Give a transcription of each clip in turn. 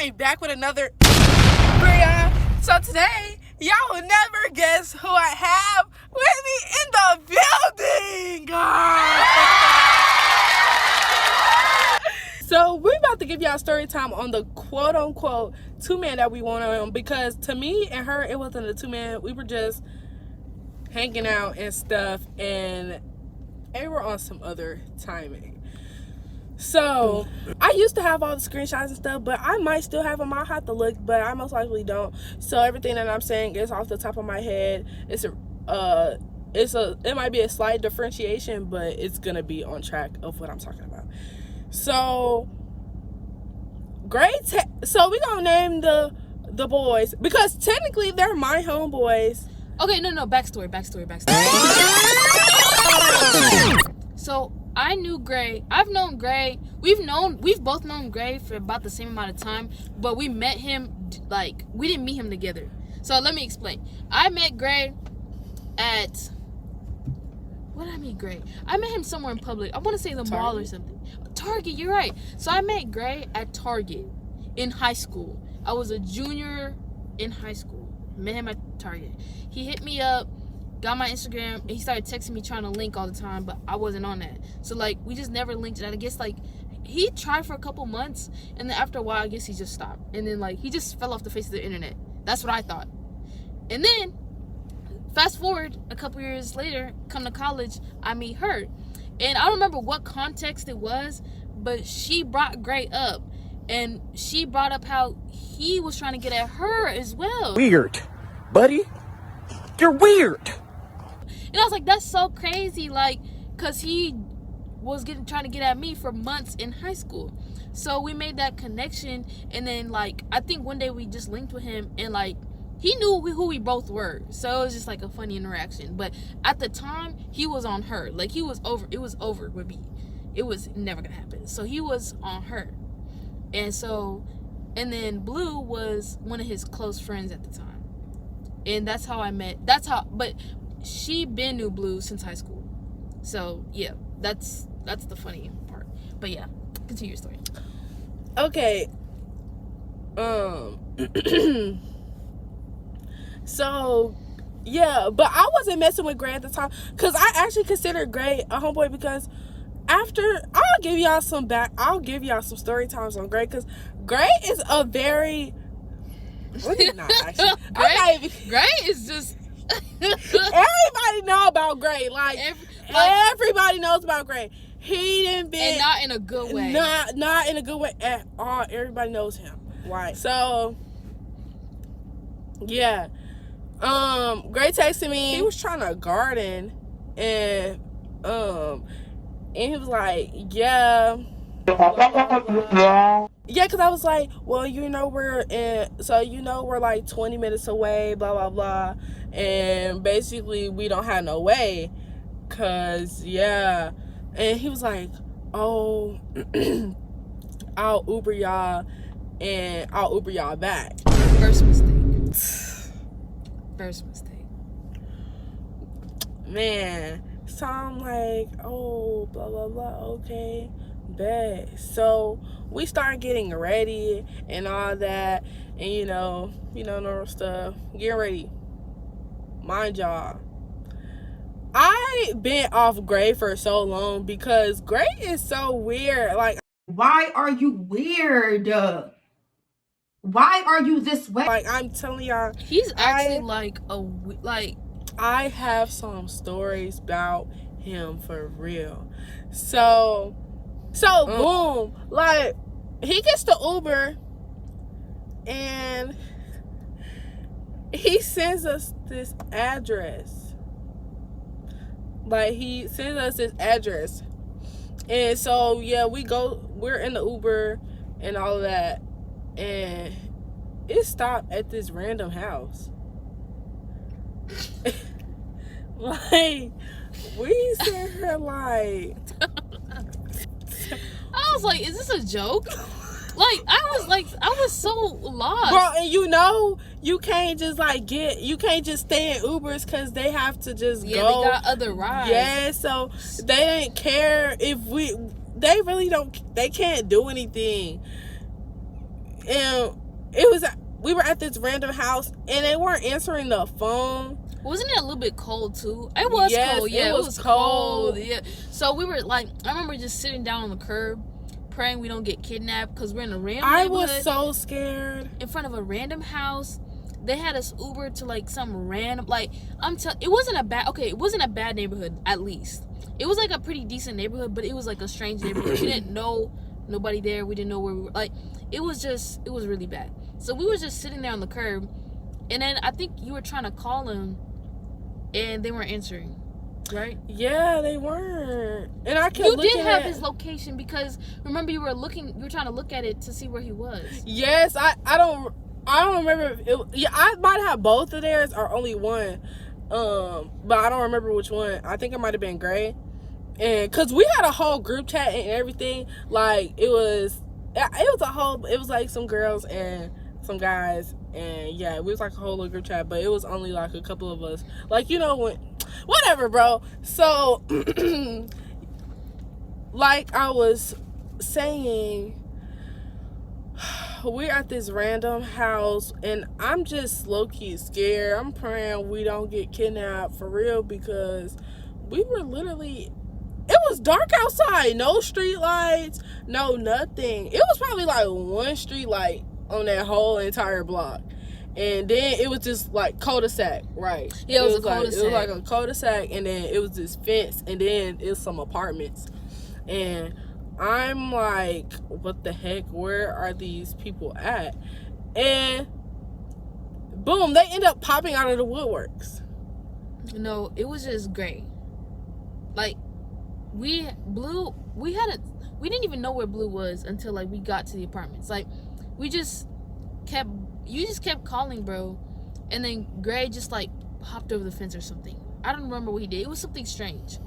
am back with another Bria. So today, y'all will never guess who I have with me in the building. So we're about to give y'all story time on the quote-unquote two-man that we want on, because to me and her, it wasn't a two-man. We were just hanging out and stuff, and they were on some other timing. So I used to have all the screenshots and stuff, but I might still have them. I'll have to look, but I most likely don't. So everything that I'm saying is off the top of my head. It might be a slight differentiation, but it's gonna be on track of what I'm talking about. So so we gonna name the boys, because technically they're my homeboys. Okay, no, backstory. So I knew Gray. I've known Gray. We've both known Gray for about the same amount of time, but we met him, we didn't meet him together. So let me explain. I met Gray at, where did I meet Gray? I met him somewhere in public. I want to say the mall or something. Target, you're right. So I met Gray at Target in high school. I was a junior in high school. Met him at Target. He hit me up, got my Instagram, and he started texting me trying to link all the time, but I wasn't on that. So we just never linked it. I guess he tried for a couple months, and then after a while I guess he just stopped, and then he just fell off the face of the internet. That's what I thought. And then fast forward a couple years later, come to college, I meet her, and I don't remember what context it was, but she brought Gray up, and she brought up how he was trying to get at her as well. Weird, buddy. You're weird. And I was like, that's so crazy, because he was trying to get at me for months in high school. So we made that connection, and then I think one day we just linked with him, and he knew who we both were. So it was just a funny interaction. But at the time, he was on her. He was over. It was over with me. It was never gonna happen. So he was on her, and then Blue was one of his close friends at the time. And that's how I met. But she been knew Blue since high school. So yeah, that's the funny part. But yeah, continue your story. Okay. So yeah, but I wasn't messing with Gray at the time, because I actually considered Gray a homeboy, because I'll give y'all some story times on Gray, because Gray is a very not actually. Gray is just everybody know about Gray. Everybody knows about Gray. He didn't be, and not in a good way. Not in a good way at all. Everybody knows him. Right. So yeah. Gray texted me. He was trying to garden, and he was like, yeah, because I was like, well, we're 20 minutes away, blah blah blah, and basically we don't have no way, cause yeah. And he was like, oh, I'll Uber y'all back. First mistake. Man, so I'm like, oh, blah blah blah, okay, bet. So we start getting ready and all that, and normal stuff, getting ready. Mind y'all, I been off Gray for so long because Gray is so weird. Why are you weird? Why are you this way? I'm telling y'all, he's actually I have some stories about him for real. So boom, he gets the Uber, and he sends us this address. He sends us this address, and so yeah, we're in the Uber and all of that, and it stopped at this random house. We sent her I was like, is this a joke? I was so lost, bro. And you can't just you can't just stay in Ubers, because they have to just go. They got other rides. Yeah, so they didn't care if they really don't. They can't do anything. and it was we were at this random house and they weren't answering the phone. Wasn't it a little bit cold too? It was cold. Yeah, it was cold. Yeah. So we were like, I remember just sitting down on the curb, praying we don't get kidnapped because we're in a random neighborhood. I was so scared. In front of a random house. They had us Uber to like some random, like it wasn't a bad neighborhood, at least. It was like a pretty decent neighborhood, but it was like a strange neighborhood. We didn't know nobody there. We didn't know where we were. Like, it was really bad. So we were just sitting there on the curb, and then I think you were trying to call them, and they weren't answering, right? Yeah, they weren't. And I kept looking. You did have his location because remember you were trying to look at it to see where he was. Yes, I don't remember. I might have both of theirs or only one, but I don't remember which one. I think it might have been Gray, and because we had a whole group chat and everything. Like it was like some girls and some guys, and yeah, it was like a whole little group chat. But it was only like a couple of us. Like whatever, bro. So, like I was saying, we're at this random house and I'm just low-key scared. I'm praying we don't get kidnapped for real because we were literally, it was dark outside. No street lights, no nothing. It was probably like one street light on that whole entire block. And then it was just like cul-de-sac, right? Yeah, it was a cul-de-sac. It was like a cul-de-sac, and then it was this fence, and then it was some apartments. And I'm like, what the heck? Where are these people at? And boom, they end up popping out of the woodworks. No, it was just Gray. Like, we didn't even know where Blue was until like we got to the apartments. Like, you just kept calling, bro, and then Gray just like hopped over the fence or something. I don't remember what he did. It was something strange.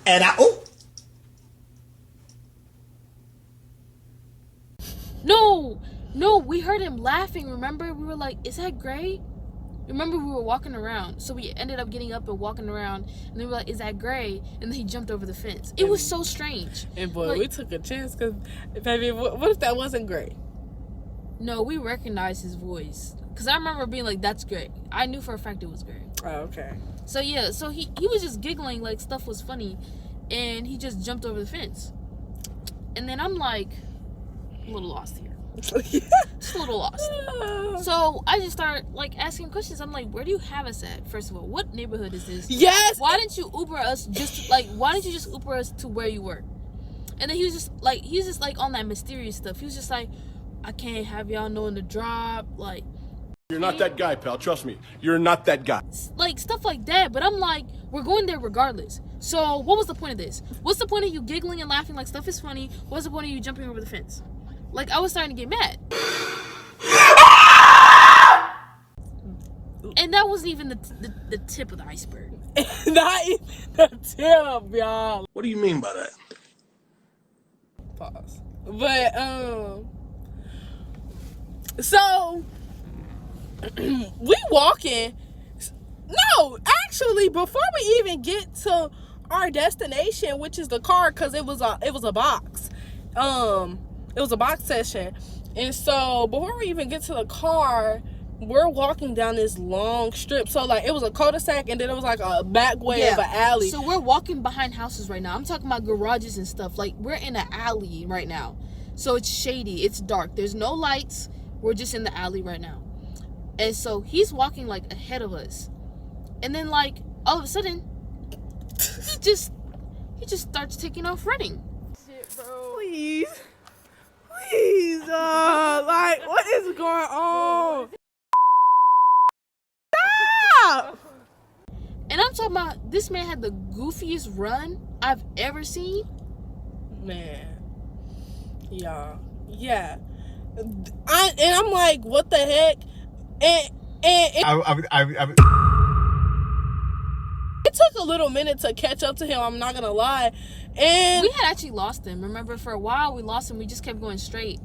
And No, we heard him laughing. Remember, we were like, "Is that Gray?" Remember, we were walking around, so we ended up getting up and walking around, and then we were like, "Is that Gray?" And then he jumped over the fence. It was so strange. And boy, like, we took a chance because, baby, what if that wasn't Gray? No, we recognized his voice because I remember being like, "That's Gray." I knew for a fact it was Gray. Oh, okay. So yeah, so he was just giggling like stuff was funny, and he just jumped over the fence. And then I'm like, a little lost here. Just a little lost. So I just start like asking questions. I'm like, where do you have us at? First of all, what neighborhood is this? Yes. Why didn't you Uber us why didn't you just Uber us to where you were? And then he was just like on that mysterious stuff. He was just like, I can't have y'all knowing the drop. Like, you're not that guy, pal. Trust me. You're not that guy. Like, stuff like that. But I'm like, we're going there regardless. So what was the point of this? What's the point of you giggling and laughing like stuff is funny? What's the point of you jumping over the fence? Like, I was starting to get mad. And that wasn't even the tip of the iceberg. Not even the tip, y'all. What do you mean by that? Pause. But, so, we walking. No, actually, before we even get to our destination, which is the car, because it was a box. It was a box session. And so before we even get to the car, we're walking down this long strip. So like it was a cul-de-sac and then it was like a back way of an alley. So we're walking behind houses right now. I'm talking about garages and stuff. Like, we're in an alley right now. So it's shady. It's dark. There's no lights. We're just in the alley right now. And so he's walking like ahead of us. And then like all of a sudden he just starts taking off running. Shit, bro. Please, like, what is going on? Stop! And I'm talking about, this man had the goofiest run I've ever seen. Man. Yeah. Yeah. I'm like, what the heck? And it took a little minute to catch up to him, I'm not gonna lie. And we had actually lost him. Remember, for a while we lost him. We just kept going straight.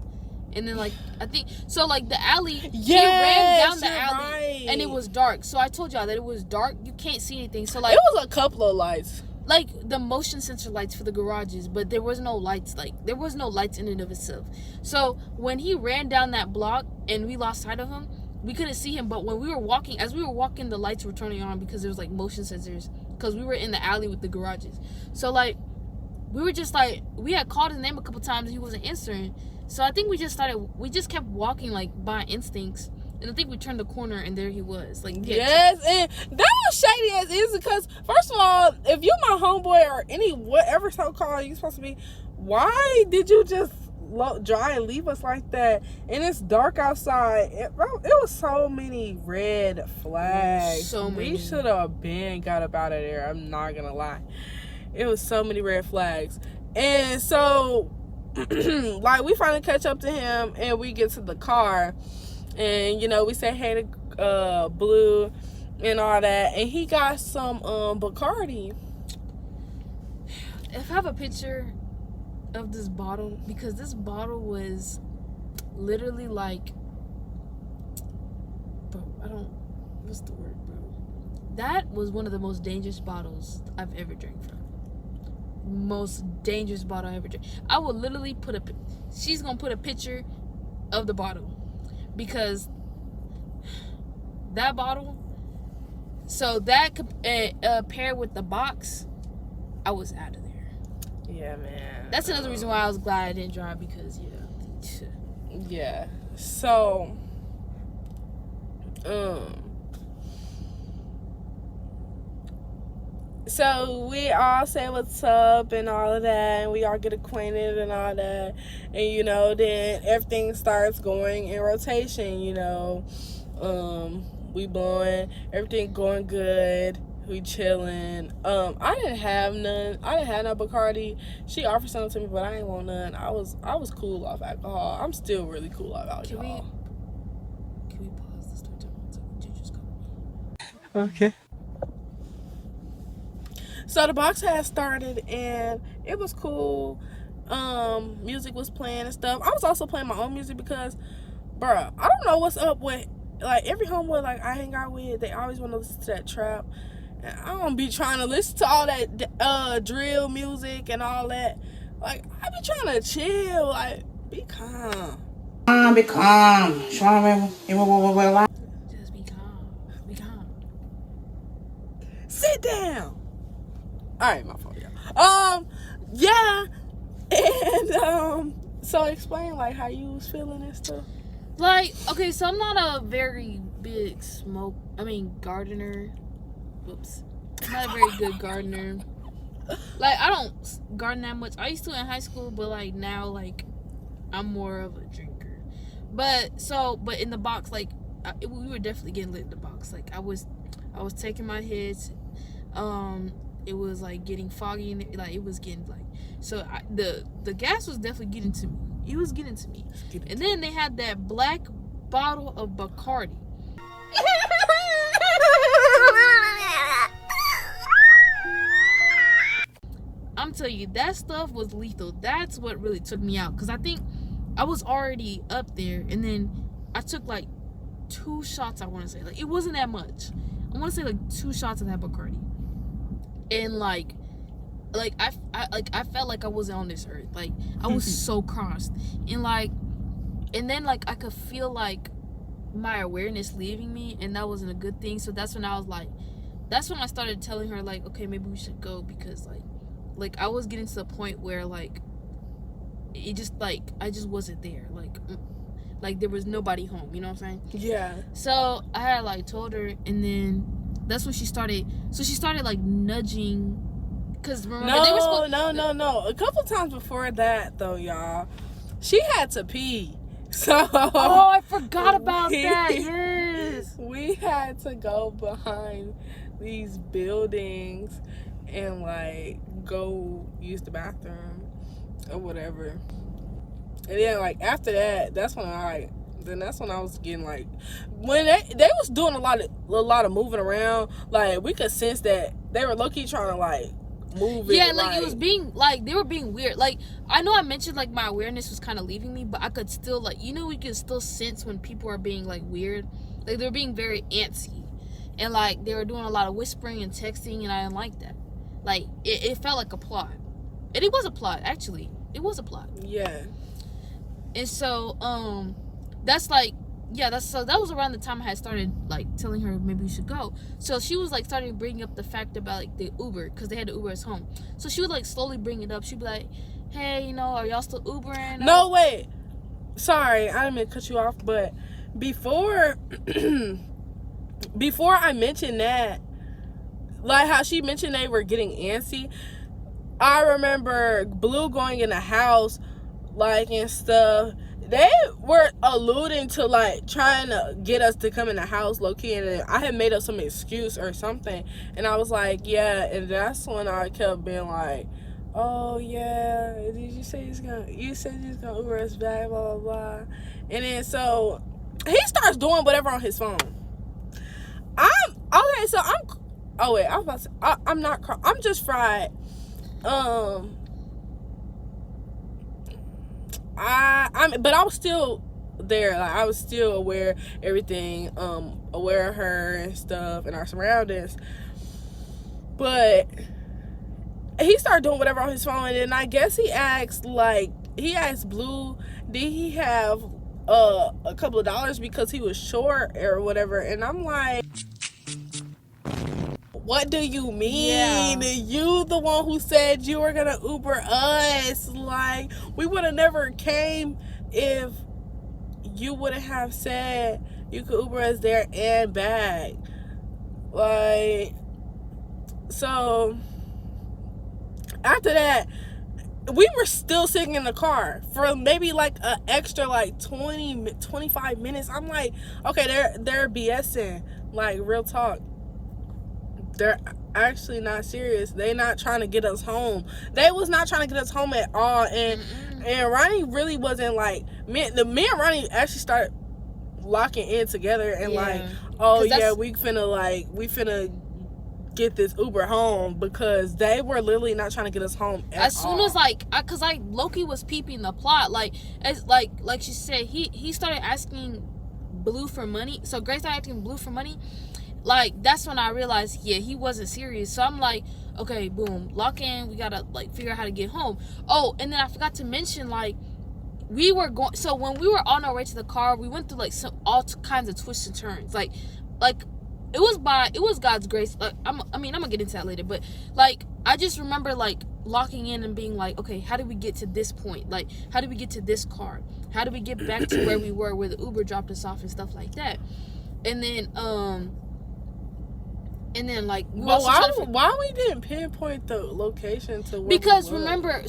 And then like, I think so, like the alley, he ran down the alley, right. And it was dark. So I told y'all that it was dark. You can't see anything. So like, it was a couple of lights, like the motion sensor lights for the garages, but there was no lights. Like, there was no lights in and of itself. So when he ran down that block, and we lost sight of him. We couldn't see him, but when we were walking, as we were walking, the lights were turning on because there was like motion sensors, because we were in the alley with the garages. So like we were just like, we had called his name a couple times and he wasn't answering. So I think we just kept walking like by instincts. And I think we turned the corner and there he was. Like, yes, and that was shady as is, because first of all, if you my homeboy or any whatever so-called you supposed to be, why did you just try and leave us like that? And it's dark outside. It was so many red flags. So many. We should have been got up out of there. I'm not gonna lie. It was so many red flags. And so like we finally catch up to him and we get to the car. And, you know, we say hey to Blue and all that. And he got some Bacardi. If I have a picture of this bottle, because this bottle was literally like, bro, what's the word, bro? That was one of the most dangerous bottles I've ever drank from. Most dangerous bottle I ever drank. I will literally she's going to put a picture of the bottle. Because that bottle, so that paired with the box, I was out of there. Yeah, man. That's another reason why I was glad I didn't drive, because yeah. So so we all say what's up and all of that, and we all get acquainted and all that, and you know, then everything starts going in rotation, you know. We blowing, everything going good, we chilling. I didn't have no Bacardi. She offered something to me, but I ain't want none. I was cool off alcohol. I'm still really cool off alcohol. Can we pause the story time? Just come. Okay. So the box had started and it was cool. Music was playing and stuff. I was also playing my own music because, bruh, I don't know what's up with, like, every homeboy like I hang out with, they always want to listen to that trap. And I don't be trying to listen to all that drill music and all that. Like, I be trying to chill, like, be calm. Be calm. Just be calm. Be calm. Sit down. All right, my fault, y'all. Yeah, and so explain like how you was feeling and stuff. Like, okay, so I'm not a very big gardener. Whoops. I'm not a very good gardener. Like, I don't garden that much. I used to in high school, but like now, like, I'm more of a drinker. But in the box, like, we were definitely getting lit in the box. Like, I was taking my hits. It was like getting foggy, and like it was getting like, so the gas was definitely getting to me. It was getting to me. And then they had that black bottle of Bacardi. I'm telling you, that stuff was lethal. That's what really took me out, because I think I was already up there, and then I took like 2 shots. I want to say, like, it wasn't that much. I want to say like 2 shots of that Bacardi. And like I felt like I wasn't on this earth. Like, I was so crossed. And then like I could feel like my awareness leaving me, and that wasn't a good thing. So that's when I started telling her, like, okay, maybe we should go, because like I was getting to the point where like it just, like, I just wasn't there. Like there was nobody home, you know what I'm saying? Yeah. So I had like told her, and then that's when she started like nudging, because remember they were supposed. No. A couple times before that though, y'all, she had to pee. So oh, I forgot about that. Yes. We had to go behind these buildings and like go use the bathroom or whatever. And then like after that, that's when I was getting like, when they was doing a lot of moving around. Like, we could sense that they were low-key trying to like move it. Yeah, like it was being like, they were being weird. Like, I know I mentioned like my awareness was kind of leaving me, but I could still, like, you know, we could still sense when people are being like weird. Like, they were being very antsy, and like they were doing a lot of whispering and texting, and I didn't like that. Like, it felt like a plot, and it was a plot, actually. It was a plot. Yeah. And so that's like yeah, that was around the time I had started like telling her maybe we should go. So she was like starting bringing up the fact about like the Uber, because they had the Uber at home. So she would like slowly bring it up. She'd be like, hey, you know, are y'all still Ubering? No, wait. Sorry, I didn't mean to cut you off, but before before I mentioned that, like how she mentioned they were getting antsy, I remember Blue going in the house, like, and stuff. They were alluding to, like, trying to get us to come in the house low-key, and I had made up some excuse or something, and I was like, yeah, and that's when I kept being like, oh, yeah, did you say you said you was gonna Uber us back, blah, blah, blah. And then, so, he starts doing whatever on his phone. Oh, wait, I was about to say, I'm not, I'm just fried. But I was still there. Like, I was still aware of everything, aware of her and stuff and our surroundings. But he started doing whatever on his phone, and then I guess he asked Blue, did he have a couple of dollars because he was short or whatever, and I'm like, what do you mean? Yeah. You the one who said you were gonna Uber us. Like, we would have never came if you wouldn't have said you could Uber us there and back. Like, so after that, we were still sitting in the car for maybe like an extra like 25 minutes. I'm like, okay, they're BSing. Like, real talk. They're actually not serious. They not trying to get us home. They was not trying to get us home at all. And Ronnie really wasn't like, me and Ronnie actually started locking in together and like, oh yeah, we finna get this Uber home, because they were literally not trying to get us home at all. As soon as cause Loki was peeping the plot, like she said, he started asking Blue for money. So Grace started asking Blue for money. Like, that's when I realized, yeah, he wasn't serious. So I'm like, okay, boom, lock in. We gotta like figure out how to get home. Oh, and then I forgot to mention, like, we were going. So when we were on our way to the car, we went through like all kinds of twists and turns. Like it was God's grace. Like, I'm gonna get into that later. But like, I just remember like locking in and being like, okay, how did we get to this point? Like, how did we get to this car? How did we get back to where we were, where the Uber dropped us off and stuff like that? And then like, why we didn't pinpoint the location to where because we were? remember I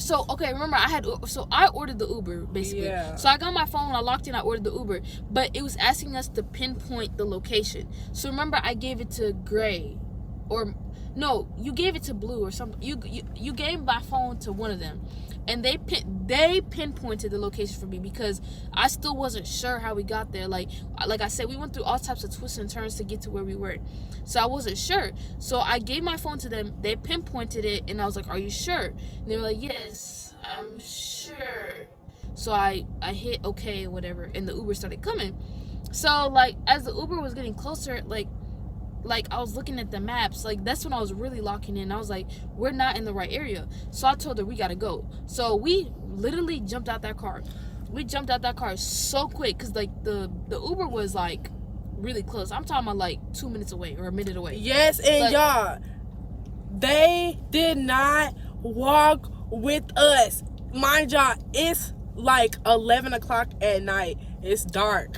ordered the Uber basically. Yeah. So I got my phone, I locked in, I ordered the Uber, but it was asking us to pinpoint the location. So remember, I gave it to Gray, or no, you gave it to Blue or something. You gave my phone to one of them, and they pinpointed the location for me, because I still wasn't sure how we got there. Like I said, we went through all types of twists and turns to get to where we were, so I wasn't sure. So I gave my phone to them, they pinpointed it, and I was like, are you sure? And they were like, yes, I'm sure. So I hit okay or whatever, and the Uber started coming. So like, as the Uber was getting closer, like I was looking at the maps, like that's when I was really locking in. I was like, we're not in the right area. So I told her we gotta go. So we literally jumped out that car. We jumped out that car so quick, because like the Uber was like really close. I'm talking about like 2 minutes away or a minute away. Yes, and y'all, they did not walk with us. Mind y'all, it's like 11 o'clock at night. It's dark.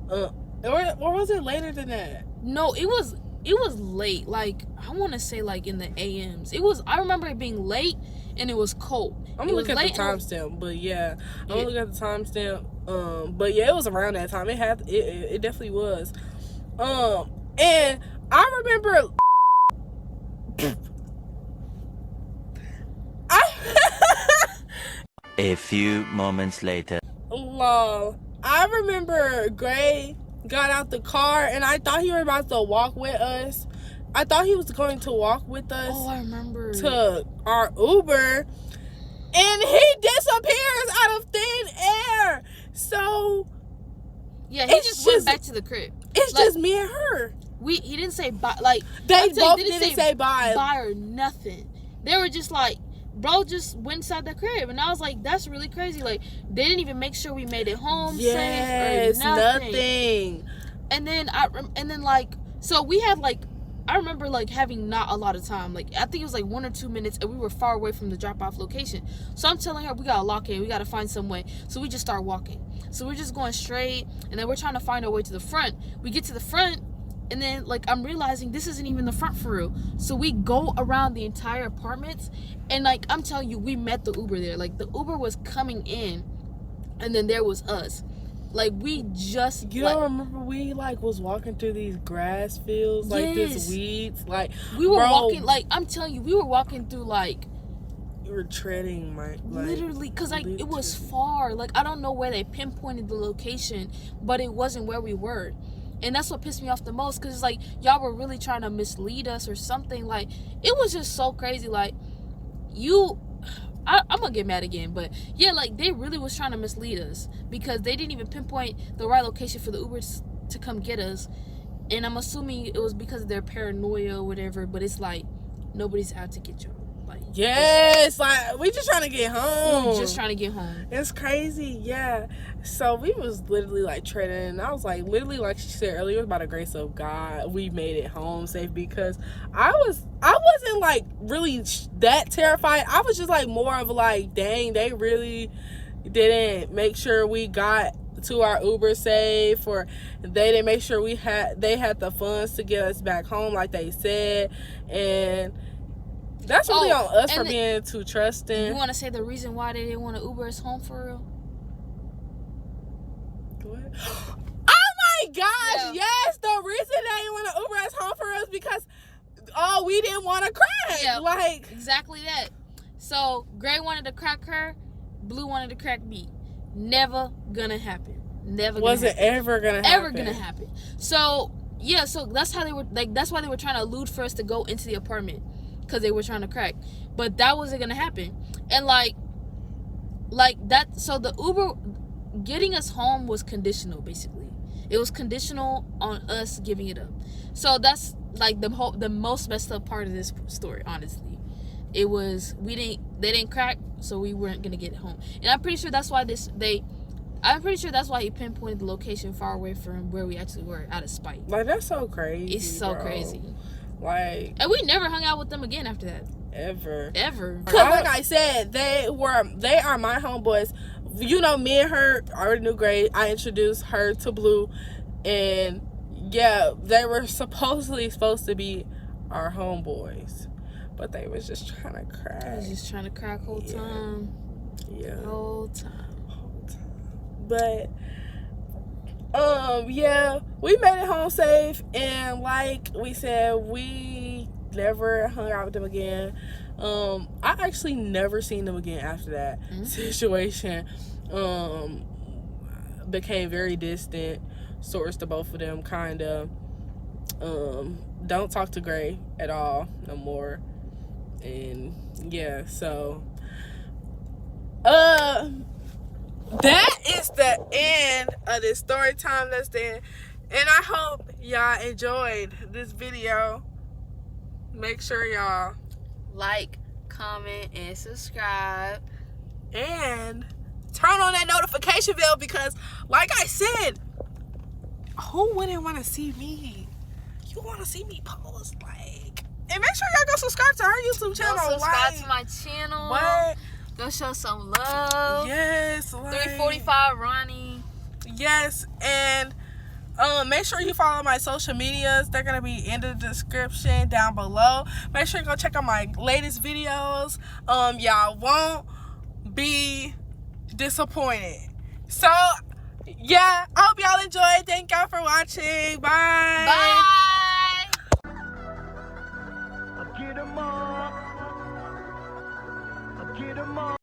Or was it later than that? No, it was late. Like, I want to say like in the AMs. I remember it being late and it was cold. I'm gonna look at the timestamp, but yeah, I'm gonna look at the timestamp. But yeah, it was around that time. It definitely was. And I remember. A few moments later. Lol. I remember Gray got out the car, and I thought he was about to walk with us. I thought he was going to walk with us. Oh, I remember. To our Uber, and he disappears out of thin air. So yeah, he just went back to the crib. It's like, just me and her. He didn't say bye. Like, they both didn't say bye. Bye or nothing. They were just like, bro just went inside the crib, and I was like, that's really crazy. Like, they didn't even make sure we made it home safe or nothing. And then like, so we had like, I remember like having not a lot of time. Like, I think it was like 1 or 2 minutes, and we were far away from the drop-off location. So I'm telling her, we gotta lock in, we gotta find some way. So we just start walking. So we're just going straight, and then we're trying to find our way to the front. We get to the front, and then like I'm realizing this isn't even the front for real. So we go around the entire apartments, and like I'm telling you, we met the Uber there. Like, the Uber was coming in, and then there was us. Like, we just... You don't remember we, like, was walking through these grass fields, like, this weeds? Like, we were walking, like, I'm telling you, we were walking through, like... You were treading, like... Literally, because, like, it was far. Like, I don't know where they pinpointed the location, but it wasn't where we were. And that's what pissed me off the most, because it's like, y'all were really trying to mislead us or something. Like, it was just so crazy. Like, I'm gonna get mad again, but yeah, like, they really was trying to mislead us, because they didn't even pinpoint the right location for the Uber to come get us. And I'm assuming it was because of their paranoia or whatever, but it's like, nobody's out to get you. Like, yes, like, we just trying to get home. Just trying to get home. It's crazy, yeah. So we was literally like treading, and I was like, literally, like she said earlier, it was by the grace of God we made it home safe, because I wasn't like really that terrified. I was just like more of like, dang, they really didn't make sure we got to our Uber safe, or they didn't make sure they had the funds to get us back home like they said. And that's really on us for being too trusting. You want to say the reason why they didn't want to Uber us home for real? What? Oh my gosh, yeah. Yes, the reason they didn't want to Uber us home for us because we didn't want to crack. Yeah, like, exactly that. So Gray wanted to crack her, Blue wanted to crack me. Never gonna happen. Ever gonna happen. So yeah, so that's how they were, like, that's why they were trying to elude for us to go into the apartment, because they were trying to crack. But that wasn't gonna happen. And like that, so the Uber getting us home was conditional. Basically, it was conditional on us giving it up. So that's like the most messed up part of this story. Honestly, it was they didn't crack, so we weren't gonna get home. And I'm pretty sure that's why he pinpointed the location far away from where we actually were, out of spite. Like, that's so crazy. It's so crazy. Like, and we never hung out with them again after that. Ever. Cause like I said, they are my homeboys. You know, me and her already knew Gray. I introduced her to Blue, and yeah, they were supposedly supposed to be our homeboys, but they was just trying to crack. They was just trying to crack whole time. Yeah. Whole time. But yeah, we made it home safe, and like we said, we never hung out with them again. I actually never seen them again after that situation. Became very distant, source to both of them, kind of. Don't talk to Gray at all no more. And yeah, so that is the end of this story time. That's the end. And I hope y'all enjoyed this video. Make sure y'all like, comment, and subscribe. And turn on that notification bell, because like I said, who wouldn't want to see me? You want to see me post, like, and make sure y'all go subscribe to our YouTube channel. Go subscribe to my channel. What? Go show some love. Yes. Like, 345 Ronnie. Yes. And make sure you follow my social medias. They're gonna be in the description down below. Make sure you go check out my latest videos. Y'all won't be disappointed. So yeah, I hope y'all enjoyed. Thank y'all for watching. Bye.